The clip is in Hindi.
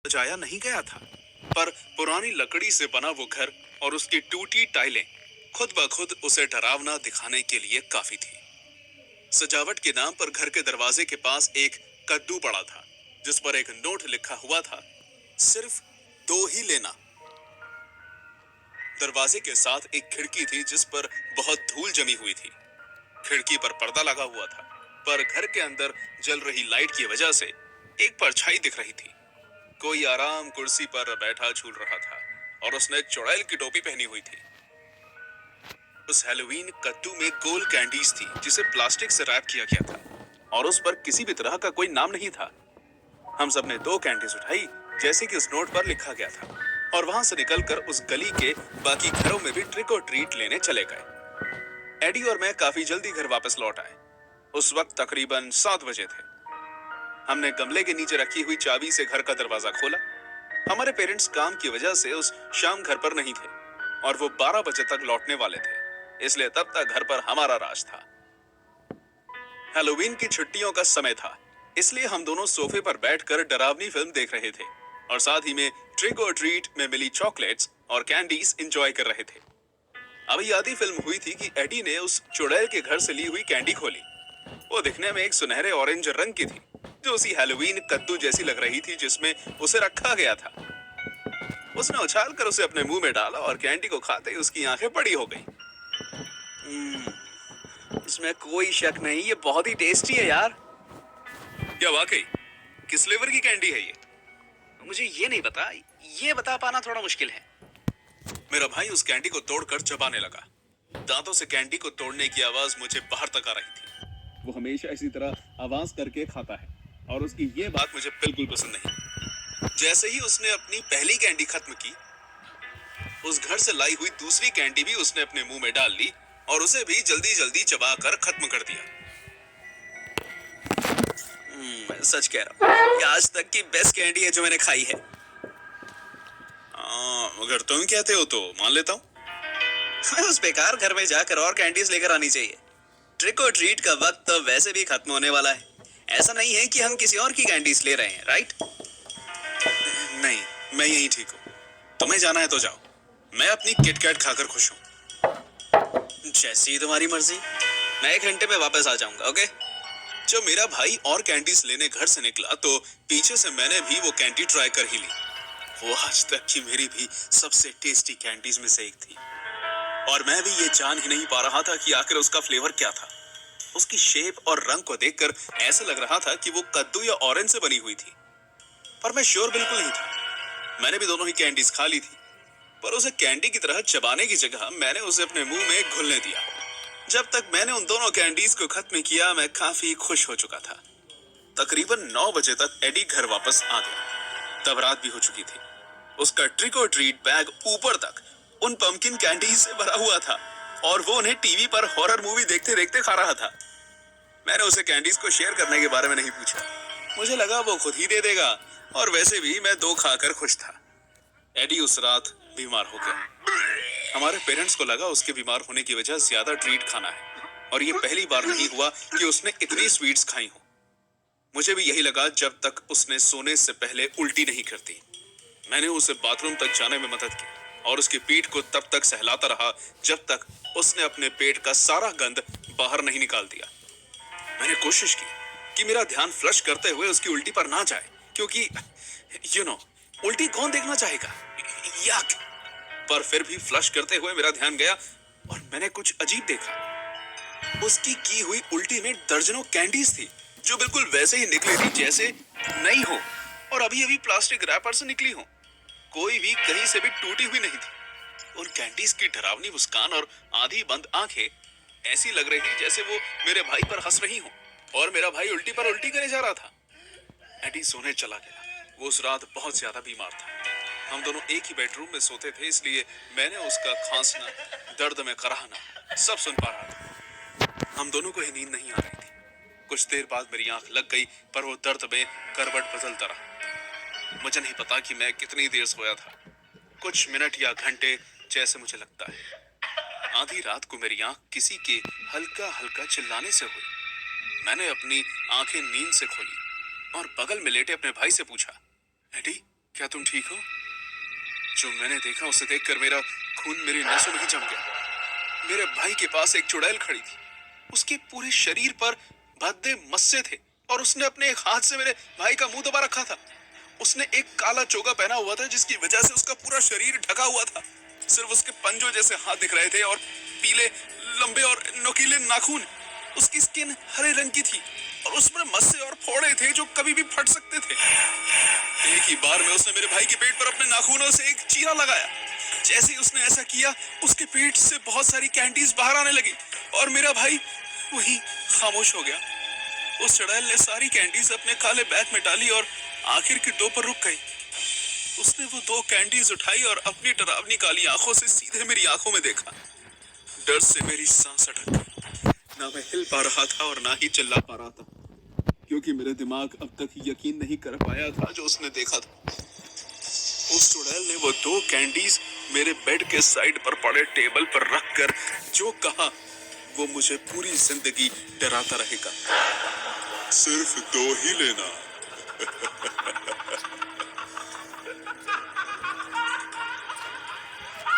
सजाया नहीं गया था, पर पुरानी लकड़ी से बना वो घर और उसकी टूटी टाइलें खुद ब खुद उसे डरावना दिखाने के लिए काफी थी। सजावट के नाम पर घर के दरवाजे के पास एक कद्दू पड़ा था, जिस पर एक नोट लिखा हुआ था, सिर्फ 2 ही लेना। दरवाजे के साथ एक खिड़की थी जिस पर बहुत धूल जमी हुई थी। खिड़की पर पर्दा लगा हुआ था, पर घर के अंदर जल रही लाइट की वजह से एक परछाई दिख रही थी। कोई आराम कुर्सी पर बैठा झूल रहा था और उसने चुड़ैल की टोपी पहनी हुई थी। उस हैलोवीन कद्दू में गोल कैंडीज थी जिसे प्लास्टिक से रैप किया गया था और उस पर किसी भी तरह का कोई नाम नहीं था। हम सबने 2 कैंडीज उठाई जैसे कि उस नोट पर लिखा गया था और वहां से निकलकर उस गली के बाकी घरों में भी ट्रिक और ट्रीट लेने चले गए। एडी और मैं काफी जल्दी घर वापस लौट आए। उस वक्त तकरीबन 7 बजे थे। हमने गमले के नीचे रखी हुई चाबी से घर का दरवाजा खोला। हमारे पेरेंट्स काम की वजह से उस शाम घर पर नहीं थे और वो 12 बजे तक लौटने वाले थे, इसलिए तब तक घर पर हमारा राज था। हैलोवीन की छुट्टियों का समय था, इसलिए हम दोनों सोफे पर बैठकर डरावनी फिल्म देख रहे थे और साथ ही में ट्रिक और ट्रीट में मिली चॉकलेट्स और कैंडीज एंजॉय कर रहे थे। अभी आधी फिल्म हुई थी कि एडी ने उस चुड़ैल के घर से ली हुई कैंडी खोली। वो दिखने में एक सुनहरे ऑरेंज रंग की थी, जो उसी हैलोवीन कद्दू जैसी लग रही थी जिसमें उसे रखा गया था। उसने उछाल कर उसे अपने मुंह में डाला और कैंडी को खाते ही उसकी आंखें बड़ी हो गईं। इसमें कोई शक नहीं, ये बहुत ही टेस्टी है यार। क्या वाकई? किस फ्लेवर की कैंडी है ये? मुझे ये नहीं पता, ये बता पाना थोड़ा मुश्किल है। मेरा भाई उस कैंडी को तोड़कर चबाने लगा। दांतों से कैंडी को तोड़ने की आवाज मुझे बाहर तक आ रही थी। वो हमेशा इसी तरह आवाज करके खाता है और उसकी ये बात मुझे बिल्कुल पसंद नहीं। जैसे ही उसने अपनी पहली कैंडी खत्म की, उस घर से लाई हुई दूसरी कैंडी भी उसने अपने मुंह में डाल ली और उसे भी जल्दी जल्दी चबाकर खत्म कर दिया। मैं सच कह रहा हूँ, ये आज तक की बेस्ट कैंडी है जो मैंने खाई है। अगर तुम कहते हो तो मान लेता हूँ। हमें उस बेकार घर में जाकर और कैंडीज लेकर आनी चाहिए। ट्रिक और ट्रीट का वक्त तो वैसे भी खत्म होने वाला है। ऐसा नहीं है कि हम किसी और की कैंडीज ले रहे हैं, राइट? नहीं, मैं यही ठीक हूँ। तुम्हें जाना है तो जाओ। मैं अपनी किटकैट खाकर खुश हूँ। जैसी तुम्हारी मर्जी। मैं 1 घंटे में वापस आ जाऊंगा, ओके? जब मेरा भाई और कैंडीज लेने घर से निकला तो पीछे से मैंने भी वो कैंडी ट्राई कर ही ली। वो आज तक की मेरी भी सबसे टेस्टी कैंडीज में से एक थी और मैं भी ये जान ही नहीं पा रहा था कि आखिर उसका फ्लेवर क्या था। उसकी शेप और रंग को देखकर ऐसा लग रहा था कि वो कद्दू या ऑरेंज से बनी हुई थी, पर मैं श्योर बिल्कुल नहीं था। मैंने भी दोनों ही कैंडीज खा ली थी, पर उसे कैंडी की तरह चबाने की जगह मैंने उसे अपने मुंह में घुलने दिया। जब तक मैंने उन दोनों कैंडीज को खत्म किया, मैं काफी खुश हो चुका था। तकरीबन 9 बजे तक एडी घर वापस आ गया। तब रात भी हो चुकी थी। उसका ट्रिक और ट्रीट बैग ऊपर तक उन पम्पकिन कैंडीज से भरा हुआ था और वो उन्हें टीवी पर हॉरर मूवी देखते देखते खा रहा था। मैंने उसे कैंडीज को शेयर करने के बारे में नहीं पूछा। मुझे लगा वो खुद ही दे देगा और वैसे भी मैं 2 खाकर खुश था। एडी उस रात बीमार हो गया। हमारे पेरेंट्स को लगा उसके बीमार होने की वजह ज्यादा ट्रीट खाना है और ये पहली बार नहीं हुआ कि उसने इतनी स्वीट्स खाई हो। मुझे भी यही लगा जब तक उसने सोने से पहले उल्टी नहीं करती। मैंने उसे बाथरूम तक जाने में मदद की और उसकी पीठ को तब तक सहलाता रहा जब तक उसने अपने पेट का सारा गंद बाहर नहीं निकाल दिया। मैंने कोशिश की कि मेरा ध्यान फ्लश करते हुए उसकी उल्टी पर ना जाए, क्योंकि उल्टी कौन देखना चाहेगा? यक! पर फिर भी फ्लश करते हुए मेरा ध्यान गया और मैंने कुछ अजीब देखा। उसकी की हुई उल्टी में दर्जनों कैंडीज थी जो बिल्कुल वैसे ही निकली थी जैसे नई हो और अभी अभी प्लास्टिक रैपर से निकली हो। कोई भी कहीं से भी टूटी हुई नहीं थी। उन कैंडीज की डरावनी मुस्कान और आधी बंद आंखें ऐसी लग रही थी जैसे वो मेरे भाई पर हंस रही हो और मेरा भाई उल्टी पर उल्टी करे जा रहा था। एडी सोने चला गया। वो उस रात बहुत ज्यादा बीमार था। हम दोनों एक ही बेडरूम में सोते थे, इसलिए मैंने उसका खांसना, दर्द में कराहना सब सुन पा रहा था। हम दोनों को ही नींद नहीं आ रही थी। कुछ देर बाद मेरी आंख लग गई, पर वो दर्द में करवट बदलता रहा। मुझे नहीं पता कि मैं कितनी देर सोया था, कुछ मिनट या घंटे जैसे मुझे लगता है। आधी रात को मेरी आंख किसी के हल्का हल्का चिल्लाने से हुई। मैंने अपनी आंखें नींद से खोली और बगल में लेटे अपने भाई से पूछा, एडी क्या तुम ठीक हो? जो मैंने देखा उसे देखकर मेरा खून मेरी नसों में ही जम गया। मेरे भाई के पास एक चुड़ैल खड़ी थी। उसके पूरे शरीर पर भद्दे मस्से थे और उसने अपने एक हाथ से मेरे भाई का मुंह दबा रखा था। उसने एक काला चोगा पहना हुआ था जिसकी वजह से उसका पूरा शरीर ढका हुआ था। सिर्फ उसके पंजों जैसे हाथ दिख रहे थे और पीले, लंबे और नुकीले नाखून। उसकी स्किन हरे रंग की थी और उसमें मस्से और फोड़े थे जो कभी भी फट सकते थे। एक ही बार में उसने मेरे भाई के पेट पर अपने नाखूनों से एक चीरा लगाया। जैसे ही उसने ऐसा किया, उसके पेट से बहुत सारी कैंडीज बाहर आने लगी और मेरा भाई वही खामोश हो गया। उस चुड़ैल ने सारी कैंडीज अपने काले बैग में डाली और आखिर की 2 पर रुक गई। उसने वो 2 कैंडीज उठाई और अपनी डरावनी काली आंखों से सीधे मेरी आंखों में देखा। डर से मेरी सांस अटक गई। ना मैं हिल पा रहा था और ना ही चिल्ला पा रहा था, क्योंकि मेरा दिमाग अब तक यकीन नहीं कर पाया था जो उसने देखा था। उस चुड़ैल ने वो 2 कैंडीज मेरे बेड के साइड पर पड़े टेबल पर रखकर जो कहा वो मुझे पूरी जिंदगी डराता रहेगा। सिर्फ 2 ही लेना।